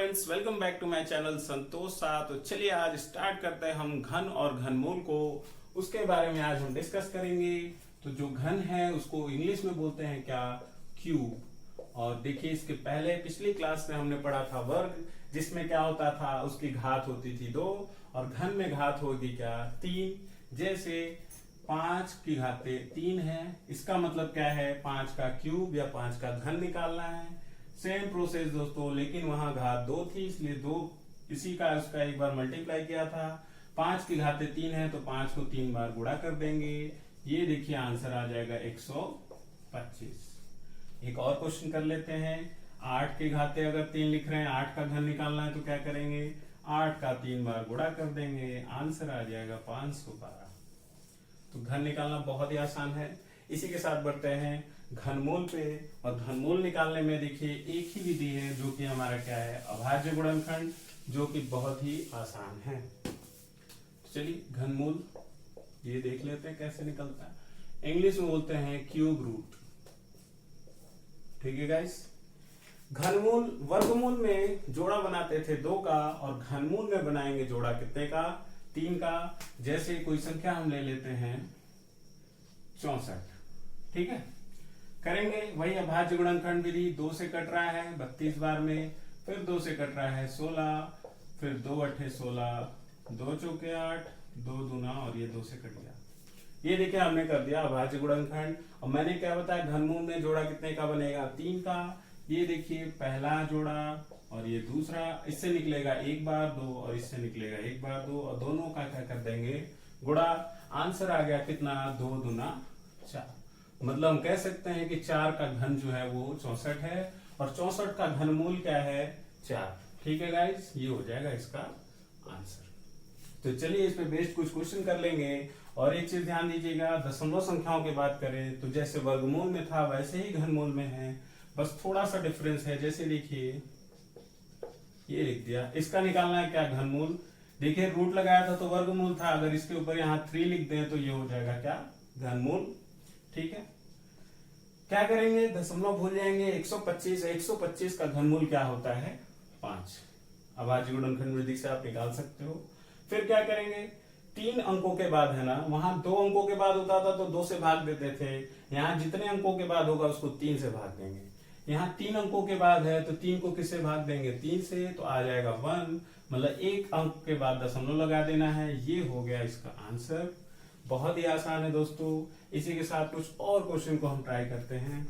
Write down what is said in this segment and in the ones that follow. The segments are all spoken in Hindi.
Friends, welcome back to my channel Santosh सा। तो चलिए आज स्टार्ट करते हैं हम घन और घनमूल को, उसके बारे में आज हम डिस्कस करेंगे। तो जो घन है उसको इंग्लिश में बोलते हैं क्या, क्यूब। और देखिए इसके पहले पिछली क्लास में हमने पढ़ा था वर्ग, जिसमें क्या होता था, उसकी घात होती थी 2 और घन में घात होगी क्या, 3। जैसे 5 की घाते 3 है, इसका मतलब क्या है, 5 का क्यूब या 5 का घन निकालना है। सेम प्रोसेस दोस्तों, लेकिन वहां घात 2 थी, इसलिए 2 इसी का उसका एक बार मल्टीप्लाई किया था। 5 की घाते 3 है तो 5 को 3 बार गुणा कर देंगे। ये देखिए आंसर आ जाएगा 125। एक और क्वेश्चन कर लेते हैं। 8 की घाते अगर 3 लिख रहे हैं, 8 का घन निकालना है तो क्या करेंगे, 8 का 3 बार गुणा कर देंगे, आंसर आ जाएगा 512। तो घन निकालना बहुत ही आसान है। इसी के साथ बढ़ते हैं घनमूल पे। और घनमूल निकालने में देखिए एक ही विधि है, जो कि हमारा क्या है, अभाज्य गुणनखंड, जो कि बहुत ही आसान है। तो चलिए घनमूल ये देख लेते हैं कैसे निकलता है। इंग्लिश में बोलते हैं क्यूब रूट। ठीक है गाइस। घनमूल वर्गमूल में जोड़ा बनाते थे 2 का, और घनमूल में बनाएंगे जोड़ा कितने का, 3 का। जैसे कोई संख्या हम ले लेते हैं 64। ठीक है, करेंगे वही अभाज्य गुणनखंड विधि। 2 से कट रहा है 32 बार में, फिर 2 से कट रहा है 16, फिर 2 अठे 16, 2 चौके 8, 2 दूना, और ये 2 से कट गया। ये देखिए हमने कर दिया अभाज्य गुणनखंड। और मैंने क्या बताया, घनमूल में जोड़ा कितने का बनेगा, 3 का। ये देखिए पहला जोड़ा और ये दूसरा, इससे निकलेगा 1 बार 2 और इससे निकलेगा 1 बार 2, और दोनों का क्या कर देंगे, गुणा। आंसर आ गया कितना, 2 दूना 4। मतलब हम कह सकते हैं कि 4 का घन जो है वो 64 है, और 64 का घनमूल क्या है, 4। ठीक है गाइस, ये हो जाएगा इसका आंसर। तो चलिए इस पे बेस्ड कुछ क्वेश्चन कर लेंगे। और एक चीज ध्यान दीजिएगा, दशमलव संख्याओं की बात करें तो जैसे वर्गमूल में था वैसे ही घनमूल में है, बस थोड़ा सा डिफरेंस है। जैसे देखिए ये लिख दिया, इसका निकालना है क्या, घनमूल। देखिए रूट लगाया था तो वर्गमूल था, अगर इसके ऊपर यहाँ 3 लिख दें तो ये हो जाएगा क्या, घनमूल। ठीक है, क्या करेंगे, दशमलव भूल जाएंगे। 125 125 का घनमूल क्या होता है, 5। अभाज्य गुणनखंड विधि से आप निकाल सकते हो। फिर क्या करेंगे, 3 अंकों के बाद है ना, वहां 2 अंकों के बाद होता था तो 2 से भाग देते थे। यहाँ जितने अंकों के बाद होगा उसको 3 से भाग देंगे। यहाँ 3 अंकों के बाद है तो 3 को किससे भाग देंगे, 3 से, तो आ जाएगा 1। मतलब 1 अंक के बाद दशमलव लगा देना है। ये हो गया इसका आंसर। बहुत ही आसान है दोस्तों। इसी के साथ कुछ और क्वेश्चन को हम ट्राई करते हैं।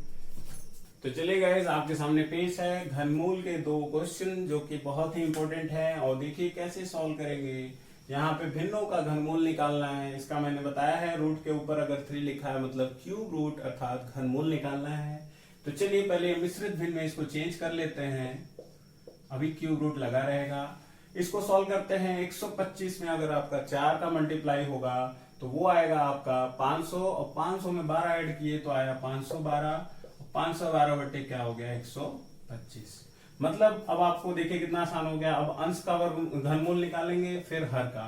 तो चलिए गाइस, आपके सामने पेश है घनमूल के 2 क्वेश्चन, जो कि बहुत ही इंपॉर्टेंट है। और देखिए कैसे सॉल्व करेंगे। यहाँ पे भिन्नों का घनमूल निकालना है। इसका मैंने बताया है, रूट के ऊपर अगर 3 लिखा है मतलब क्यूब रूट, अर्थात घनमूल निकालना है। तो चलिए पहले मिश्रित भिन्न में इसको चेंज कर लेते हैं। अभी क्यूब रूट लगा रहेगा। इसको सॉल्व करते हैं। 125 में अगर आपका 4 का मल्टीप्लाई होगा तो वो आएगा आपका 500, और 500 में 12 ऐड किए तो आया 512। 512 बटे क्या हो गया, 125। मतलब अब आपको देखिए कितना आसान हो गया। अब अंश का वर्ग घनमूल निकालेंगे, फिर हर का।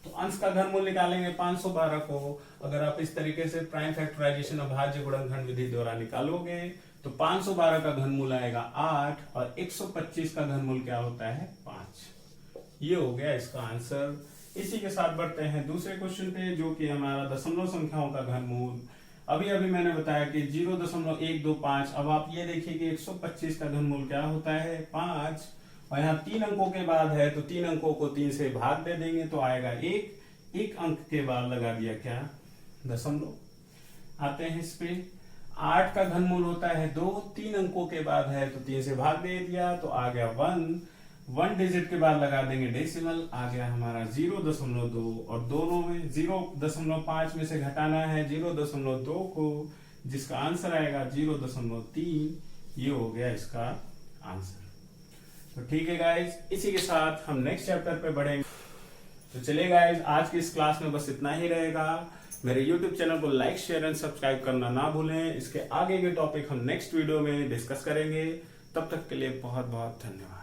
तो अंश का घनमूल निकालेंगे 512 को। अगर आप इस तरीके से प्राइम फैक्टराइजेशन अभाज्य गुणनखंड विधि द्वारा निकालोगे तो 512 का घनमूल आएगा 8, और 125 का घनमूल क्या होता है, 5। ये हो गया इसका आंसर। इसी के साथ बढ़ते हैं दूसरे क्वेश्चन पे, जो कि हमारा दशमलव संख्याओं का घनमूल। अभी मैंने बताया कि 0.125। अब आप ये देखिए कि 125 का घनमूल क्या होता है, 5। और यहाँ 3 अंकों के बाद है तो 3 अंकों को 3 से भाग दे देंगे तो आएगा 1। 1 अंक के बाद लगा दिया क्या, दशमलव। आते हैं इस पे। 8 का घनमूल होता है 2। 3 अंकों के बाद है तो 3 से भाग दे दिया तो आ गया 1। 1 डिजिट के बाद लगा देंगे डेसिमल, आ गया हमारा 0.2। और दोनों में 0.5 में से घटाना है 0.2 को, जिसका आंसर आएगा 0.3। ये हो गया इसका आंसर। तो ठीक है गाइज, इसी के साथ हम नेक्स्ट चैप्टर पे बढ़ेंगे। तो चलिए गाइज, आज की इस क्लास में बस इतना ही रहेगा। मेरे YouTube चैनल को लाइक, शेयर एंड सब्सक्राइब करना ना भूलें। इसके आगे के टॉपिक हम नेक्स्ट वीडियो में डिस्कस करेंगे। तब तक के लिए बहुत बहुत धन्यवाद।